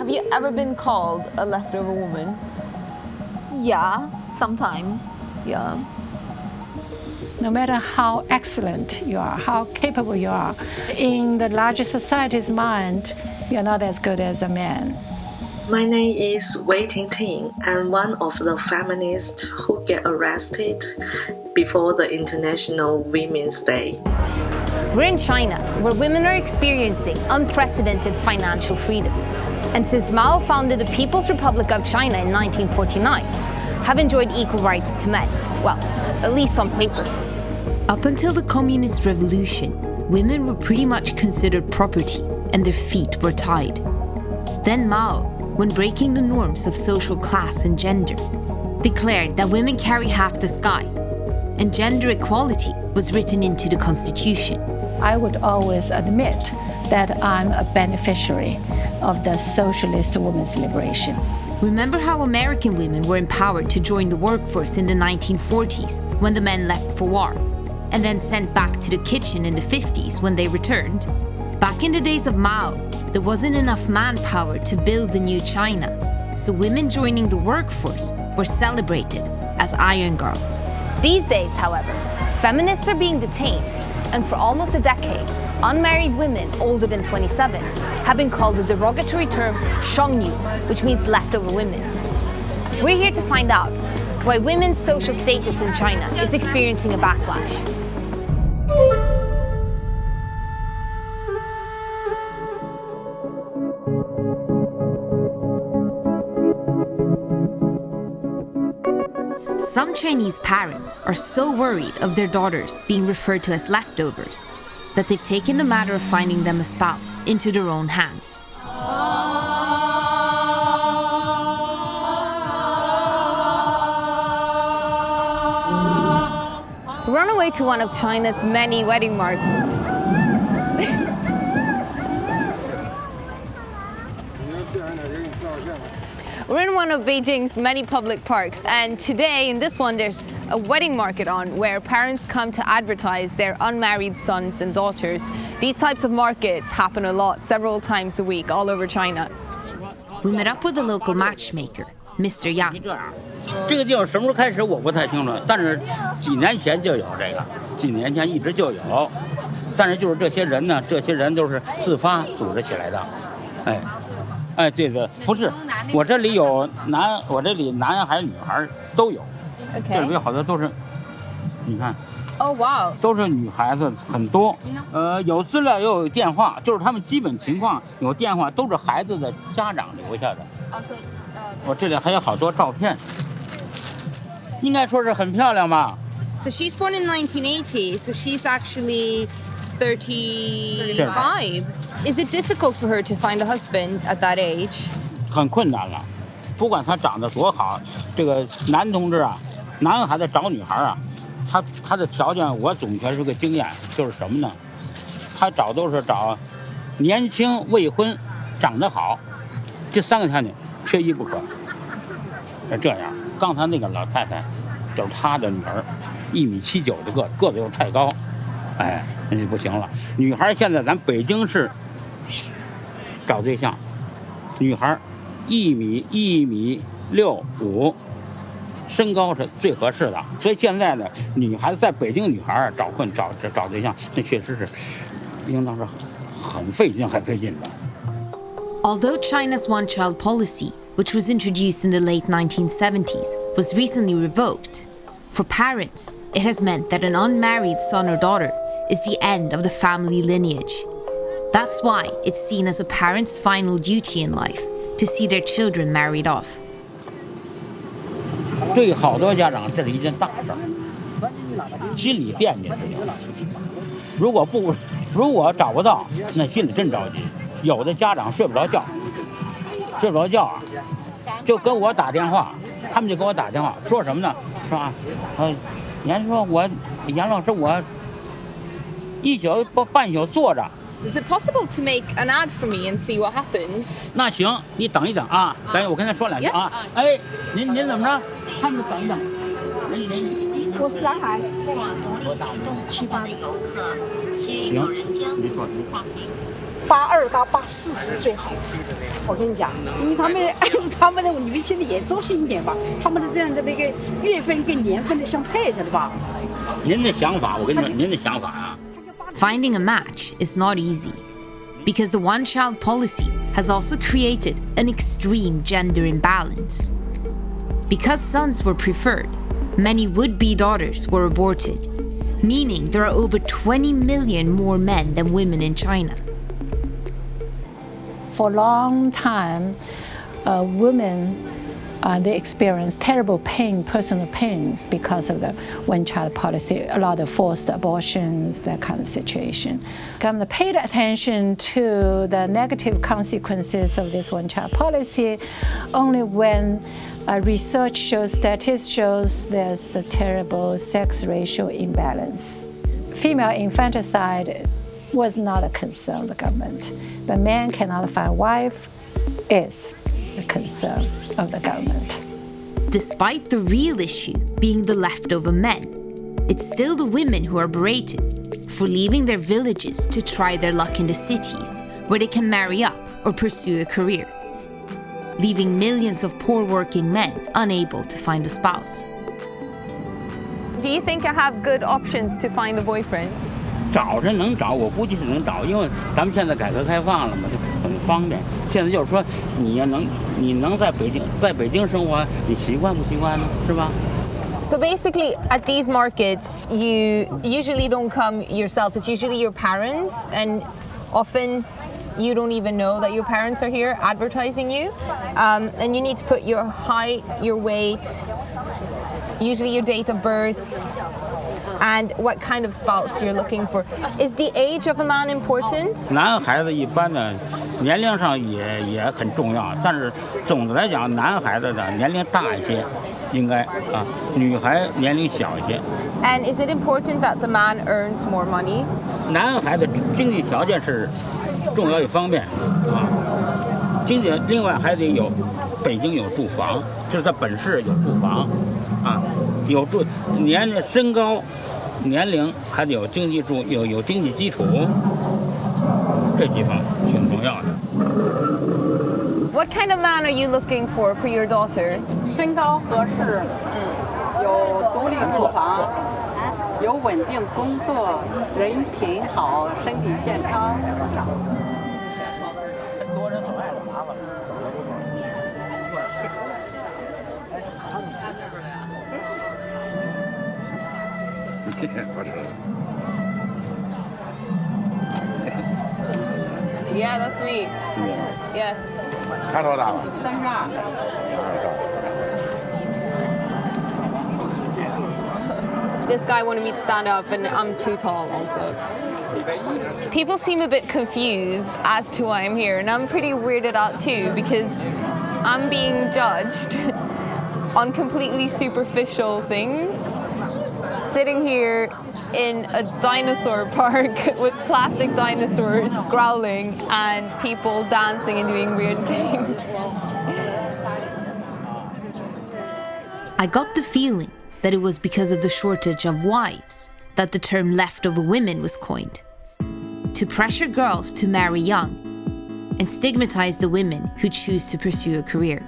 Have you ever been called a leftover woman? Yeah, sometimes. Yeah. No matter how excellent you are, how capable you are, in the larger society's mind, you're not as good as a man. My name is Wei Tingting. I'm one of the feminists who get arrested before the International Women's Day. We're in China, where women are experiencing unprecedented financial freedom. And since Mao founded the People's Republic of China in 1949, have enjoyed equal rights to men. Well, at least on paper. Up until the Communist Revolution, women were pretty much considered property and their feet were tied. Then Mao, when breaking the norms of social class and gender, declared that women carry half the sky, and gender equality was written into the constitution. I would always admit that I'm a beneficiary of the socialist women's liberation. Remember how American women were empowered to join the workforce in the 1940s when the men left for war, and then sent back to the kitchen in the 50s when they returned? Back in the days of Mao, there wasn't enough manpower to build the new China, so women joining the workforce were celebrated as iron girls. These days, however, feminists are being detained, and for almost a decade, unmarried women older than 27 have been called the derogatory term "shangnu," which means leftover women. We're here to find out why women's social status in China is experiencing a backlash. Some Chinese parents are so worried of their daughters being referred to as leftovers that they've taken the matter of finding them a spouse into their own hands. We're on our way to one of China's many wedding markets. We're in one of Beijing's many public parks, and today in this one there's a wedding market on where parents come to advertise their unmarried sons and daughters. These types of markets happen a lot, several times a week, all over China. We met up with the local matchmaker, Mr. Yang. 这个地方什么时候开始我不太清楚，但是几年前就有这个，几年前一直就有，但是就是这些人呢，这些人都是自发组织起来的，哎。 哎，对对，不是，我这里有我这里男孩女孩都有，这里有好多都是，你看，Oh wow！ 都是女孩子很多，有资料又有电话，就是他们基本情况有电话，都是孩子的家长留下的。我这里还有好多照片，应该说是很漂亮吧。 So she's born in 1980, so she's actually 35. Is it difficult for her to find a husband at that age? 很困难了，不管他长得多好，这个男同志啊，男孩子找女孩啊，他的条件我总结出个经验，就是什么呢？他都是找年轻未婚，长得好，这三个条件缺一不可。是这样，刚才那个老太太就是他的女儿，1.79米的个子又太高，哎，那就不行了。女孩现在咱北京市找对象，女孩1.65米，身高是最合适的。所以现在呢，女孩子在北京女孩找对象，那确实是应当是很费劲的。 Although China's one-child policy, which was introduced in the late 1970s, was recently revoked, for parents, it has meant that an unmarried son or daughter is the end of the family lineage. That's why it's seen as a parent's final duty in life to see their children married off. 对好多家长，这是一件大事儿，心里惦记着。如果找不到，那心里真着急。有的家长睡不着觉啊，就跟我打电话，他们就给我打电话，说什么呢？是吧？严老师，我一宿半宿坐着。 Is it possible to make an ad for me and see what happens? 那行，你等一等啊，等我跟他说两句啊。哎，您怎么着？他们等一等，您我是男孩。行，你说。82到84是最好的。我跟你讲，因为他们的你们现在也周细一点吧，他们的这样的那个月份跟年份的相配着的吧。您的想法，我跟你说，您的想法啊。Finding a match is not easy, because the one-child policy has also created an extreme gender imbalance. Because sons were preferred, many would-be daughters were aborted, meaning there are over 20 million more men than women in China. For a long time, women they experience terrible pain, personal pains, because of the one-child policy, a lot of forced abortions, that kind of situation. Government paid attention to the negative consequences of this one-child policy only when research shows, statistics shows there's a terrible sex ratio imbalance. Female infanticide was not a concern of the government, but men cannot find a wife is the concern of the government. Despite the real issue being the leftover men, it's still the women who are berated for leaving their villages to try their luck in the cities, where they can marry up or pursue a career, leaving millions of poor working men unable to find a spouse. Do you think I have good options to find a boyfriend? 找是能找，我估计是能找，因为咱们现在改革开放了嘛，就很方便。现在就是说，你能在北京生活，你习惯不习惯呢？是吧？ So basically, at these markets, you usually don't come yourself. It's usually your parents, and often you don't even know that your parents are here advertising you. And you need to put your height, your weight, usually your date of birth, and what kind of spouse you're looking for. Is the age of a man important? 男孩子一般呢，年龄上也很重要，但是总的来讲，男孩子的年龄大一些，应该啊，女孩年龄小一些。And is it important that the man earns more money? 男孩子经济条件是重要一方面啊，另外还得有北京有住房，就是在本市有住房啊，有身高。 年龄还得有经济基础，这几方挺重要的。What kind of man are you looking for your daughter? 身高合适，有独立住房，有稳定工作，人品好，身体健康。多人所爱的麻烦。 Yeah, that's me. Yeah. 他多大了32。This guy wanted me to stand up, and I'm too tall also. People seem a bit confused as to why I'm here, and I'm pretty weirded out too, because I'm being judged on completely superficial things. Sitting here in a dinosaur park with plastic dinosaurs growling and people dancing and doing weird things. I got the feeling that it was because of the shortage of wives that the term leftover women was coined, to pressure girls to marry young and stigmatize the women who choose to pursue a career.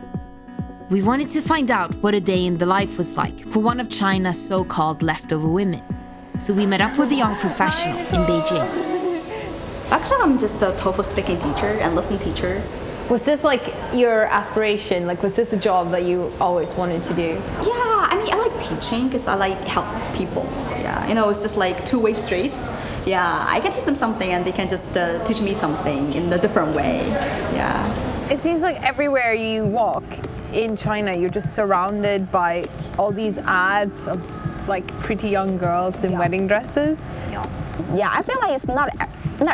We wanted to find out what a day in the life was like for one of China's so-called leftover women. So we met up with a young professional in Beijing. Actually, I'm just a TOEFL speaking teacher and listening teacher. Was this like your aspiration? Like, was this a job that you always wanted to do? Yeah, I mean, I like teaching because I like help people. Yeah, you know, it's just like two-way street. Yeah, I can teach them something and they can just teach me something in a different way. Yeah. It seems like everywhere you walk in China, you're just surrounded by all these ads of like pretty young girls in wedding dresses. Yeah, I feel like it's not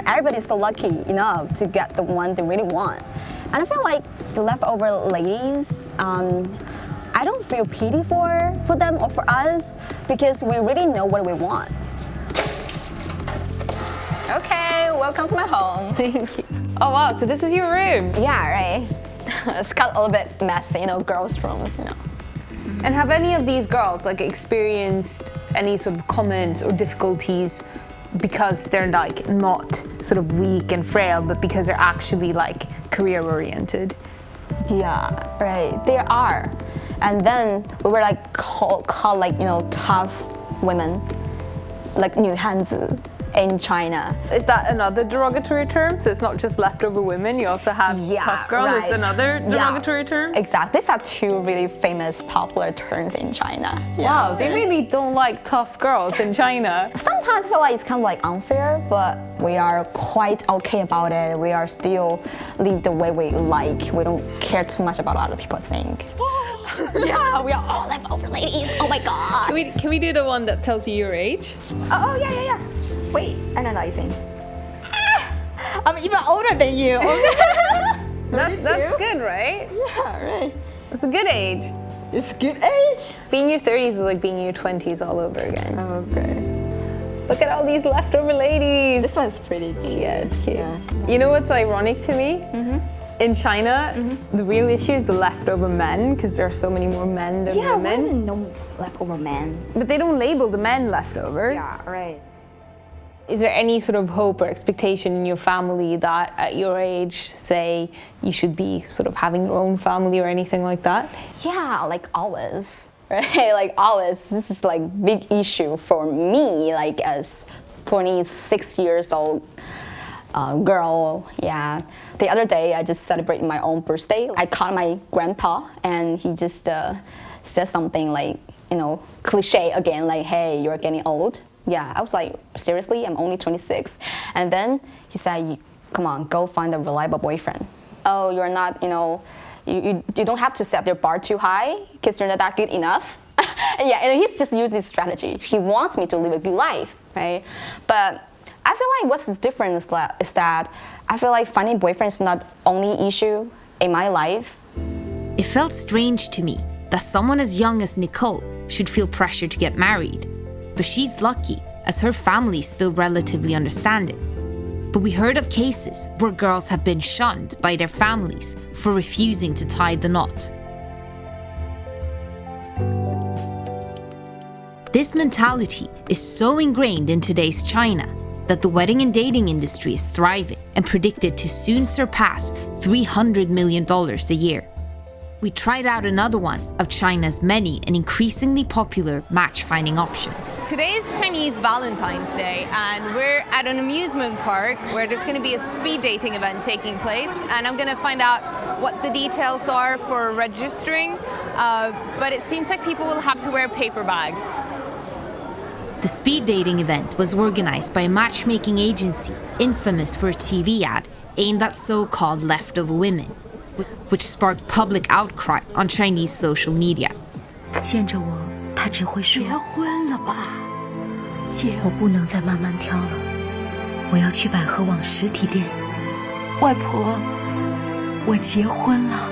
everybody's so lucky enough to get the one they really want. And I feel like the leftover ladies, I don't feel pity for them or for us because we really know what we want. Okay, welcome to my home. Thank you. Oh wow, so this is your room? Yeah, right. It's got a little bit messy, you know, girls' rooms, you know. And have any of these girls like experienced any sort of comments or difficulties because they're like not sort of weak and frail, but because they're actually like career oriented? Yeah, right. There are. And then we were like called like, you know, tough women, like 女汉子 in China. Is that another derogatory term? So it's not just leftover women, you also have tough girl. Right. Is another derogatory term? Exactly. These are two really famous, popular terms in China. Wow, they really don't like tough girls in China. Sometimes I feel like it's kind of like unfair, but we are quite okay about it. We are still live the way we like. We don't care too much about what other people think. Yeah, we are all leftover ladies. Oh my god. Can we do the one that tells you your age? Oh yeah. Wait, analyzing. I'm even older than you. That's good, right? Yeah, right. It's a good age. It's a good age. Being in your 30s is like being in your 20s all over again. Okay. Look at all these leftover ladies. This one's pretty cute. Yeah, it's cute. Yeah. You know what's ironic to me? In China, the real issue is the leftover men, because there are so many more men than women. Yeah, no leftover men. But they don't label the men leftover. Yeah, right. Is there any sort of hope or expectation in your family that at your age, say, you should be sort of having your own family or anything like that? Yeah, like always, right? Like always, this is like big issue for me, like as 26 years old girl, yeah. The other day, I just celebrated my own birthday. I called my grandpa, and he just said something like, you know, cliche again, like, hey, you're getting old. Yeah, I was like, seriously? I'm only 26. And then he said, come on, go find a reliable boyfriend. Oh, you're not, you know, you don't have to set your bar too high because you're not that good enough. Yeah, and he's just used this strategy. He wants me to live a good life, right? But I feel like what's different is that I feel like finding boyfriend is not only issue in my life. It felt strange to me that someone as young as Nicole should feel pressure to get married. But she's lucky, as her family is still relatively understanding. But we heard of cases where girls have been shunned by their families for refusing to tie the knot. This mentality is so ingrained in today's China that the wedding and dating industry is thriving and predicted to soon surpass $300 million a year. We tried out another one of China's many and increasingly popular match-finding options. Today is Chinese Valentine's Day, and we're at an amusement park where there's going to be a speed dating event taking place, and I'm going to find out what the details are for registering, but it seems like people will have to wear paper bags. The speed dating event was organized by a matchmaking agency infamous for a TV ad aimed at so-called leftover women, which sparked public outcry on Chinese social media. 见着我，他只会说：“结婚了吧？我不能再慢慢挑了，我要去百合网实体店。外婆，我结婚了。”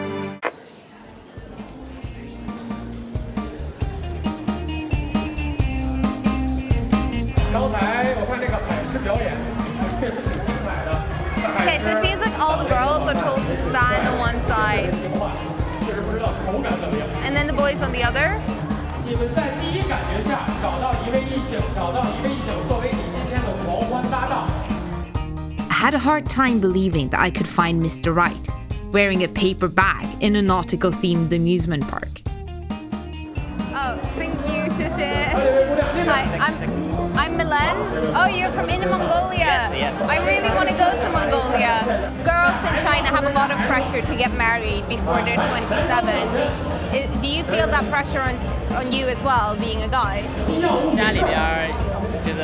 刚才我看这个海狮表演，确实挺精彩的。 Okay, so it seems like all the girls are told to stand on one side, and then the boys on the other. 你们在第一感觉下找到一位异性作为你今天的狂欢搭档。 I had a hard time believing that I could find Mr. Right, wearing a paper bag in a nautical-themed amusement park. Oh, thank you, 谢谢. Hi, I'm Milan. Oh, you're from Inner Mongolia. Yes. I really want to go to Mongolia. Girls in China have a lot of pressure to get married before they're 27. Do you feel that pressure on you as well, being a guy? 家里边就是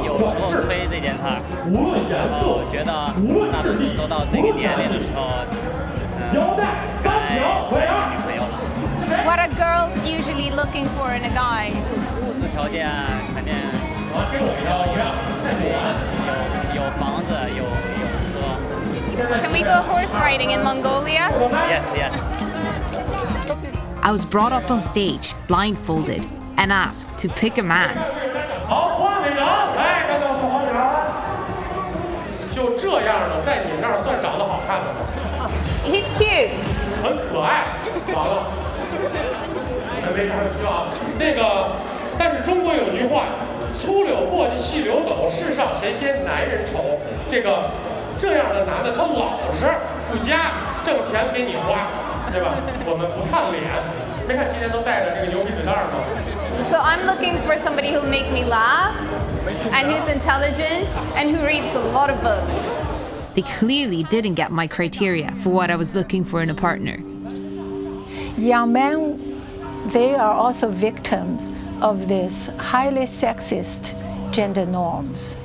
有时候催这件事儿，然后觉得大多数都到这个年龄的时候，该有女朋友了。 What are girls usually looking for in a guy? 物质条件肯定有房子，有车。 Can we go horse riding in Mongolia? Yes. I was brought up on stage, blindfolded, and asked to pick a man. 好，换美人，来，刚才我们好美人。就这样的，在你那儿算长得好看的吗？ He's cute. 很可爱，完了。没啥可希望。但是中国有句话，粗柳簸箕细柳斗，世上谁嫌男人丑？这样的男的他老实不家，挣钱给你花，对吧？我们不看脸，没看今天都带着这个牛皮纸袋吗？ So I'm looking for somebody who'll make me laugh, and who's intelligent, and who reads a lot of books. They clearly didn't get my criteria for what I was looking for in a partner. Young men, they are also victims of this highly sexist gender norms.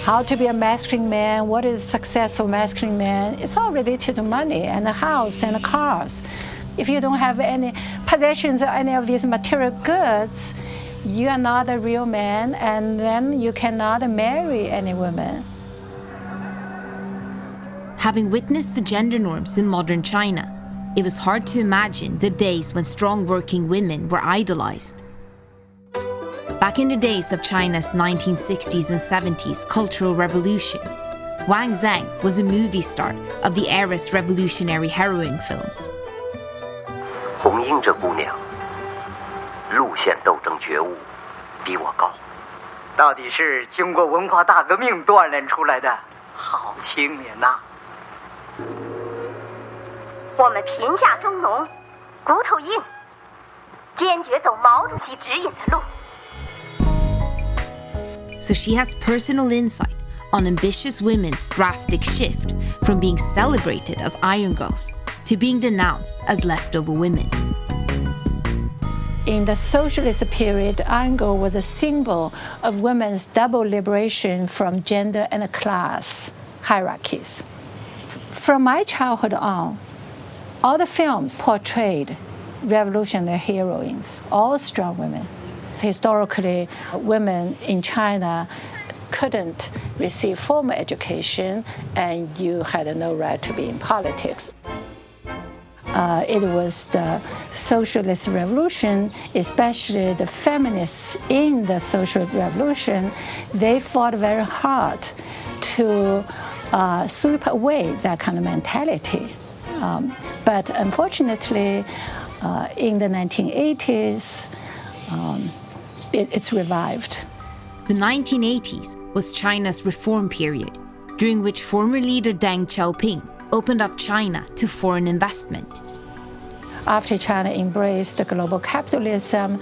How to be a masculine man, what is a successful masculine man, it's all related to money and a house and cars. If you don't have any possessions or any of these material goods, you are not a real man, and then you cannot marry any woman. Having witnessed the gender norms in modern China, it was hard to imagine the days when strong working women were idolized. Back in the days of China's 1960s and 70s cultural revolution, Wang Zheng was a movie star of the era's revolutionary heroine films. 红英这姑娘，路线斗争觉悟比我高，到底是经过文化大革命锻炼出来的好青年呐！我们贫下中农，骨头硬，坚决走毛主席指引的路。 So she has personal insight on ambitious women's drastic shift from being celebrated as iron girls to being denounced as leftover women. In the socialist period, iron girl was a symbol of women's double liberation from gender and class hierarchies. From my childhood on, all the films portrayed revolutionary heroines, all strong women. Historically, women in China couldn't receive formal education, and you had no right to be in politics. It was the socialist revolution, especially the feminists in the social revolution, they fought very hard to sweep away that kind of mentality. But unfortunately, in the 1980s, it's revived. The 1980s was China's reform period, during which former leader Deng Xiaoping opened up China to foreign investment. After China embraced the global capitalism,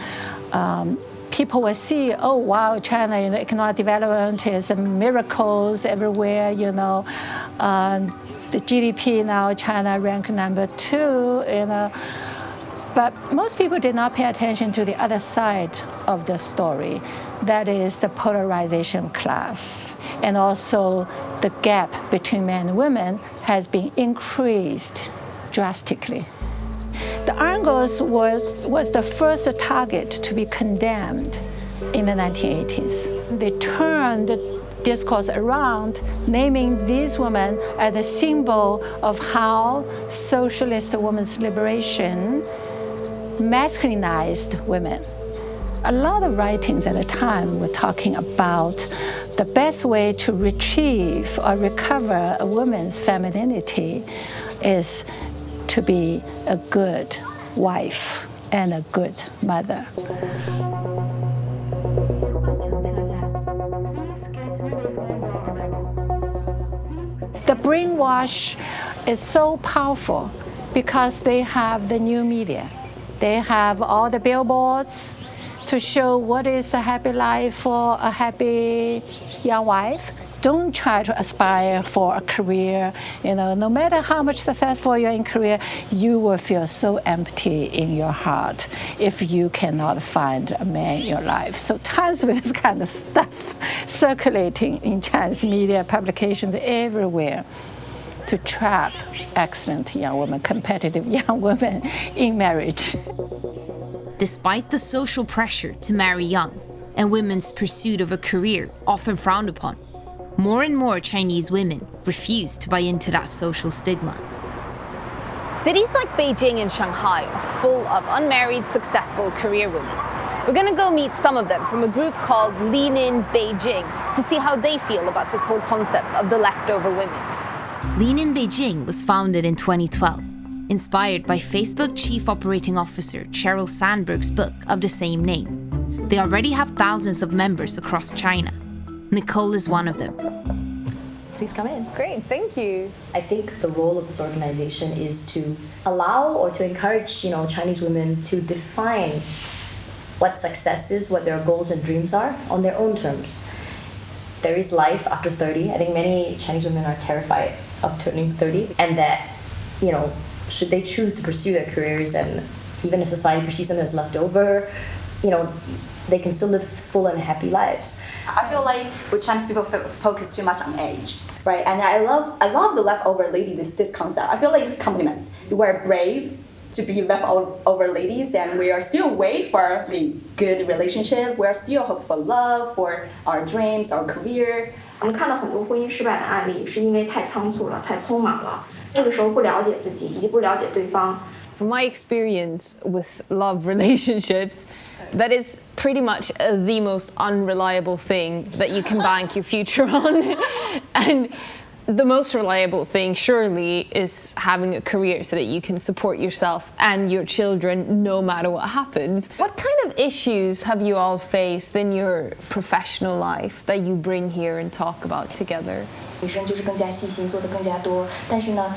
people will see, oh wow, China, economic development is miracles everywhere, the GDP now, China ranked number 2, But most people did not pay attention to the other side of the story. That is the polarization of class. And also the gap between men and women has been increased drastically. The Iron Girls was the first target to be condemned in the 1980s. They turned the discourse around, naming these women as a symbol of how socialist women's liberation masculinized women. A lot of writings at the time were talking about the best way to retrieve or recover a woman's femininity is to be a good wife and a good mother. The brainwash is so powerful because they have the new media. They have all the billboards to show what is a happy life for a happy young wife. Don't try to aspire for a career. No matter how much successful you're in career, you will feel so empty in your heart if you cannot find a man in your life. So tons of this kind of stuff circulating in Chinese media, publications everywhere to trap excellent young women, competitive young women in marriage. Despite the social pressure to marry young and women's pursuit of a career often frowned upon, more and more Chinese women refuse to buy into that social stigma. Cities like Beijing and Shanghai are full of unmarried, successful career women. We're gonna go meet some of them from a group called Lean In Beijing to see how they feel about this whole concept of the leftover women. Lean In Beijing was founded in 2012 inspired by Facebook Chief Operating Officer Sheryl Sandberg's book of the same name. They already have thousands of members across China. Nicole is one of them. Please come in. Great, thank you. I think the role of this organization is to allow or to encourage, Chinese women to define what success is, what their goals and dreams are on their own terms. There is life after 30. I think many Chinese women are terrified of turning 30, and that, should they choose to pursue their careers, and even if society perceives them as left over, they can still live full and happy lives. I feel like with Chinese people focus too much on age, right? And I love the leftover lady, this concept. I feel like it's a compliment. You are brave to be leftover ladies, and we are still wait for the good relationship. We are still hope for love, for our dreams, our career. 我们看到很多婚姻失败的案例，是因为太仓促了，太匆忙了。那个时候不了解自己，以及不了解对方。From my experience with love relationships, that is pretty much the most unreliable thing that you can bank your future on. And the most reliable thing, surely, is having a career so that you can support yourself and your children no matter what happens. What kind of issues have you all faced in your professional life that you bring here and talk about together? 女生就是更加细心，做的更加多。但是呢，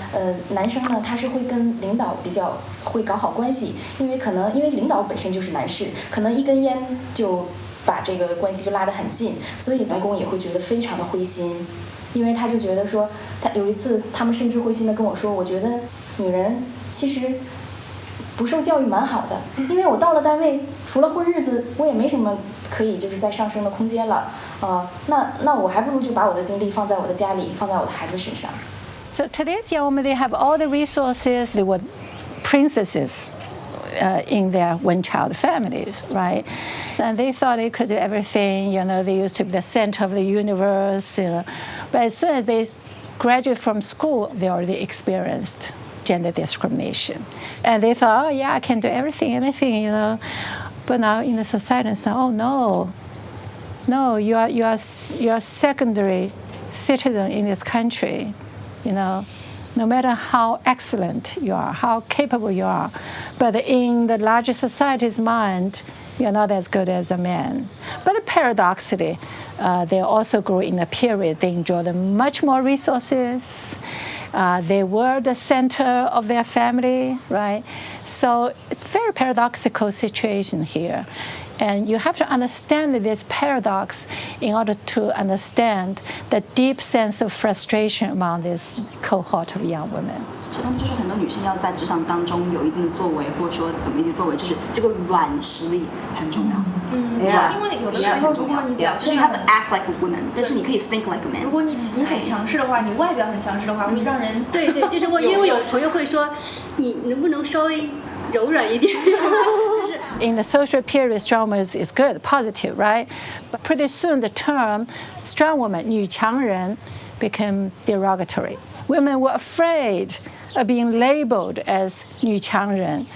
男生呢，他是会跟领导比较会搞好关系，因为领导本身就是男士，可能一根烟就把这个关系就拉得很近，所以员工也会觉得非常的灰心，因为他就觉得说，他有一次他们甚至灰心的跟我说，我觉得女人其实不受教育蛮好的，因为我到了单位，除了混日子，我也没什么可以就是再上升的空间了，那我还不如就把我的精力放在我的家里，放在我的孩子身上。So today's young women, they have all the resources. They were princesses in their one-child families, right? And they thought they could do everything. They used to be the center of the universe. But as soon as they graduate from school, they already experienced gender discrimination, and they thought, oh yeah, I can do everything. But now in the society, it's like, oh no, you are secondary citizen in this country. No matter how excellent you are, how capable you are, but in the larger society's mind, you're not as good as a man. But paradoxically, they also grew in a period they enjoyed much more resources. They were the center of their family, right? So it's a very paradoxical situation here. And you have to understand this paradox in order to understand the deep sense of frustration among this cohort of young women. 所以他们就是很多女性要在职场当中有一定的作为，或者说怎么一定作为，就是这个软实力很重要。因为有的时候如果你表现， you have to act like a woman， 但是你可以 think like a man。如果你很强势的话，你外表很强势的话，会让人对，就是因为我有朋友会说，你能不能稍微柔软一点？ In the social period, strong woman is good, positive, right? But pretty soon the term strong woman, 女强人, became derogatory. Women were afraid of being labeled as 女强人.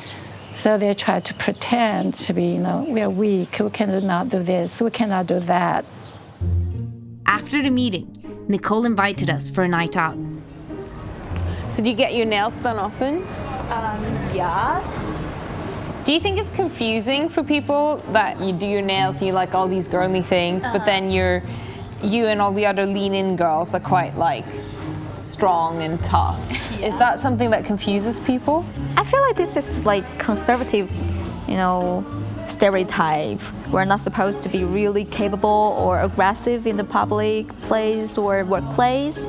So they tried to pretend to be, we are weak, we cannot do this, we cannot do that. After the meeting, Nicole invited us for a night out. So do you get your nails done often? Yeah. Do you think it's confusing for people that you do your nails and you like all these girly things, but then you and all the other lean-in girls are quite strong and tough? Yeah. Is that something that confuses people? I feel like this is just conservative, stereotype. We're not supposed to be really capable or aggressive in the public place or workplace.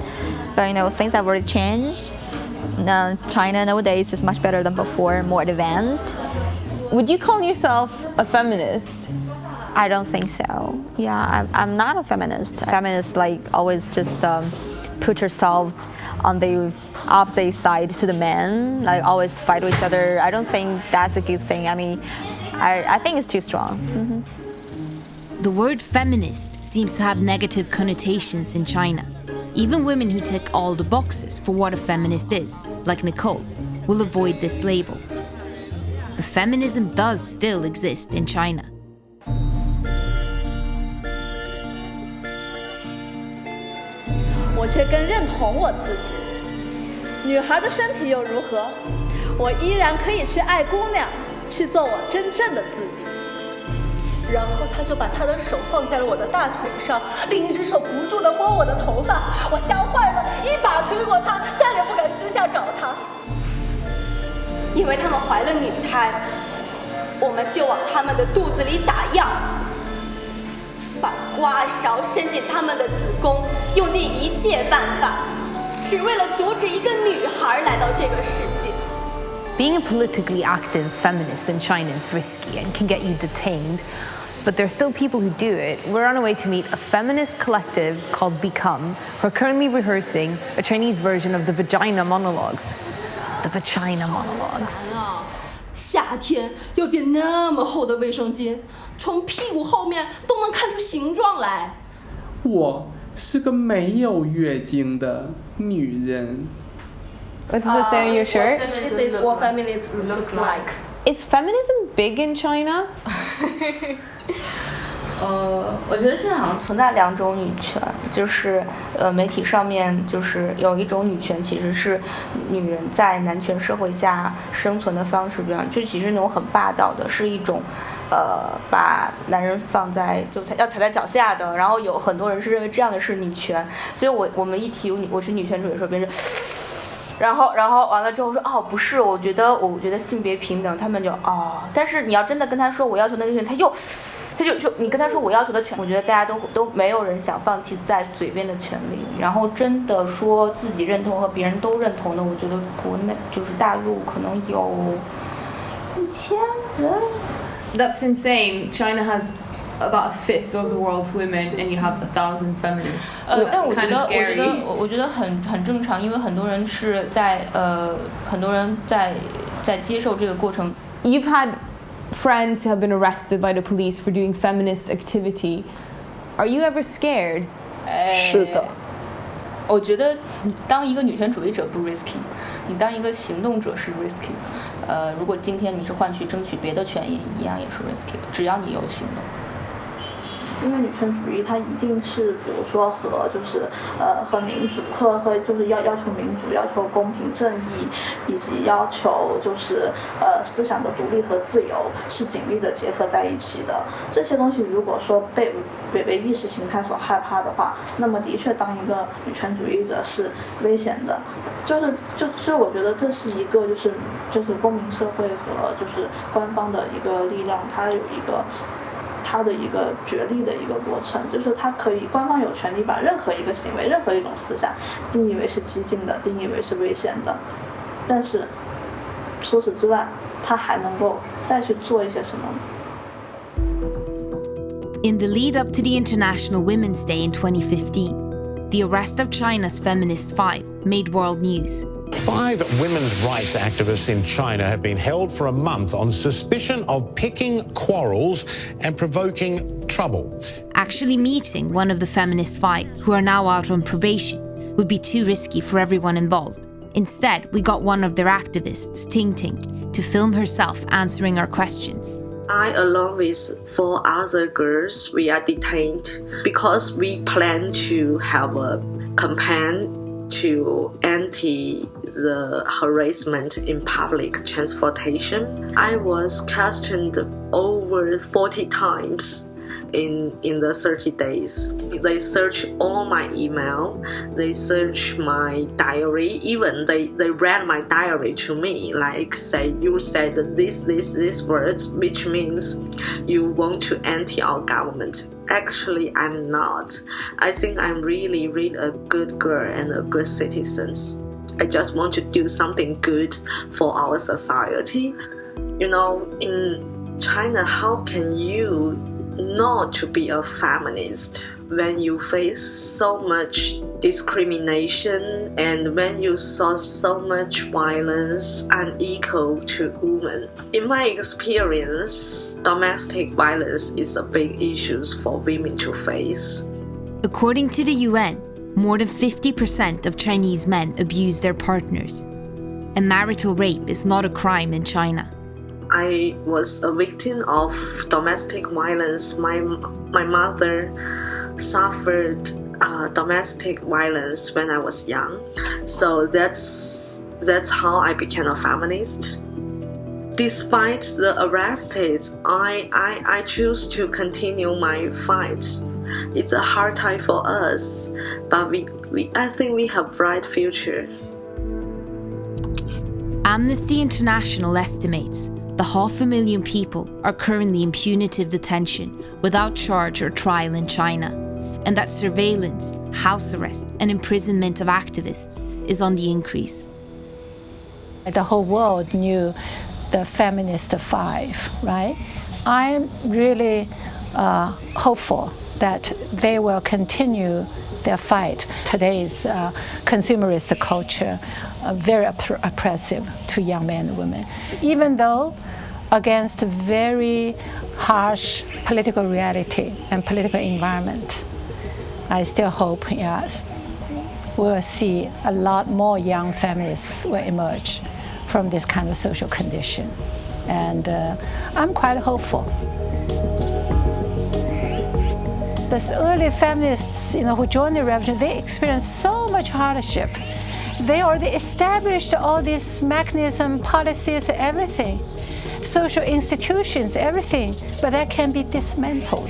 But things have already changed. Now, China nowadays is much better than before, more advanced. Would you call yourself a feminist? I don't think so. Yeah, I'm not a feminist. Feminists always just put yourself on the opposite side to the men, always fight with each other. I don't think that's a good thing. I mean, I think it's too strong. Mm-hmm. The word feminist seems to have negative connotations in China. Even women who tick all the boxes for what a feminist is, like Nicole, will avoid this label. But feminism does still exist in China. 我却更认同我自己。女孩的身体又如何？我依然可以去爱姑娘，去做我真正的自己。然后他就把他的手放在了我的大腿上，另一只手不住地摸我的头发，我吓坏了，一把推过他，再也不敢私下找他。因为他们怀了女胎，我们就往他们的肚子里打药，把刮勺伸进他们的子宫，用尽一切办法，只为了阻止一个女孩来到这个世界。Being a politically active feminist in China is risky and can get you detained, but there are still people who do it. We're on our way to meet a feminist collective called Become, who are currently rehearsing a Chinese version of the Vagina Monologues. The Vagina Monologues. 夏天要垫那么厚的卫生巾，从屁股后面都能看出形状来。我是个没有月经的女人。What does it say on your shirt? This is what feminism looks like. Is feminism big in China? 我觉得现在好像存在两种女权，就是媒体上面就是有一种女权其实是女人在男权社会下生存的方式，比方就其实那种很霸道的，是一种把男人放在要踩在脚下的，然后有很多人是认为这样的是女权，所以我们一提我是女权主义的时候，别人然后完了之后说哦不是，我觉得性别平等，他们就哦，但是你要真的跟他说我要求那个权，他就说你跟他说我要求的权，我觉得大家都没有人想放弃在嘴边的权利，然后真的说自己认同和别人都认同的，我觉得国内就是大陆可能有1000人。That's insane. China has about a fifth of the world's women, and you have 1,000 feminists. So 但 it's kind of scary. 我觉得很正常，因为很多人在接受这个过程。You've had friends who have been arrested by the police for doing feminist activity. Are you ever scared? 是的。我觉得当一个女权主义者不 risky， 你当一个行动者是 risky。如果今天你是换取争取别的权益，一样也是 risky 的，只要你有行动。因为女权主义它一定是比如说和民主和就是要求民主，要求公平正义，以及要求思想的独立和自由是紧密的结合在一起的。这些东西如果说被意识形态所害怕的话，那么的确当一个女权主义者是危险的。就是我觉得这是一个就是公民社会和官方的一个力量，它有它的一个角力的一个过程，就是它可以官方有权利把任何一个行为、任何一种思想定义为是激进的，定义为是危险的，但是除此之外，它还能够再去做一些什么。In the lead up to the International Women's Day in 2015, the arrest of China's Feminist 5 made world news. 5 women's rights activists in China have been held for a month on suspicion of picking quarrels and provoking trouble. Actually meeting one of the Feminist 5, who are now out on probation, would be too risky for everyone involved. Instead, we got one of their activists, Tingting, to film herself answering our questions. I, along with 4 other girls, we are detained because we plan to have a campaign to anti the harassment in public transportation. I was questioned over 40 times in the 30 days. They search all my email, they search my diary, even they read my diary to me, like say you said these words, which means you want to anti our government. Actually, I'm not. I think I'm really a good girl and a good citizen. I just want to do something good for our society. You know, in China, how can you not to be a feminist when you face so much discrimination and when you saw so much violence unequal to women? In my experience, domestic violence is a big issue for women to face. According to the UN, more than 50% of Chinese men abuse their partners. And marital rape is not a crime in China. I was a victim of domestic violence. My mother suffered domestic violence when I was young. So that's That's how I became a feminist. Despite the arrests, I choose to continue my fight. It's a hard time for us, but I think we have bright future. Amnesty International estimates that 500,000 people are currently in punitive detention without charge or trial in China, and that surveillance, house arrest, and imprisonment of activists is on the increase. The whole world knew the Feminist 5, right? I'm really hopeful that they will continue their fight. Today's consumerist culture very oppressive to young men and women, even though against very harsh political reality and political environment. I still hope, yes, we'll see a lot more young feminists will emerge from this kind of social condition. And I'm quite hopeful. The early feminists, who joined the revolution, they experienced so much hardship. They already established all these mechanisms, policies, everything, social institutions, everything, but that can be dismantled.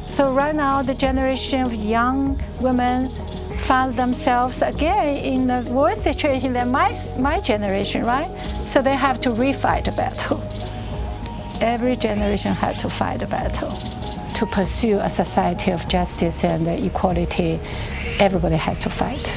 So right now, the generation of young women found themselves again in a worse situation than my generation, right? So they have to refight the battle. Every generation had to fight a battle. To pursue a society of justice and equality, everybody has to fight.